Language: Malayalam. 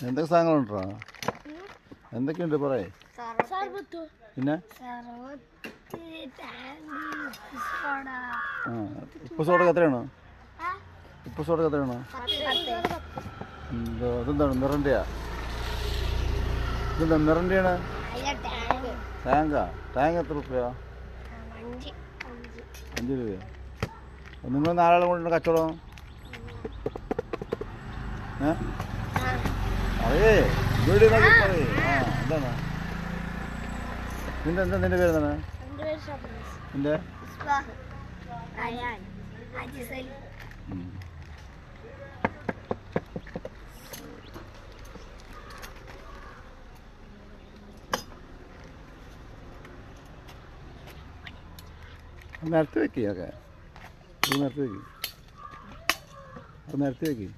എന്തൊക്കെ സാധനങ്ങളുണ്ടോ? എന്തൊക്കെയുണ്ട് പറയേ. പിന്നെ ഉപ്പ് സോഡക്ക് എത്രയാണ്? ഉപ്പ് സോഡക്ക് എത്രയാണ്? ഇതെന്താണ് മിറൻ്റെയാ? ഇതെന്താ മിറൻ്റെയാണ്? ടാങ്കാ? ടാങ്ക് എത്ര രൂപയാ? 5 രൂപയോ? നിങ്ങൾ നാലാളും കൊണ്ടുണ്ട് കച്ചവടം? പറയേ വീട് നോക്കി പറയേ. എന്താണ് നിന്റെ പേരെന്താണ്? നിന്റെ നിരത്തി വയ്ക്കുക. നിരത്തി വയ്ക്കും. നിരത്തി വയ്ക്കും.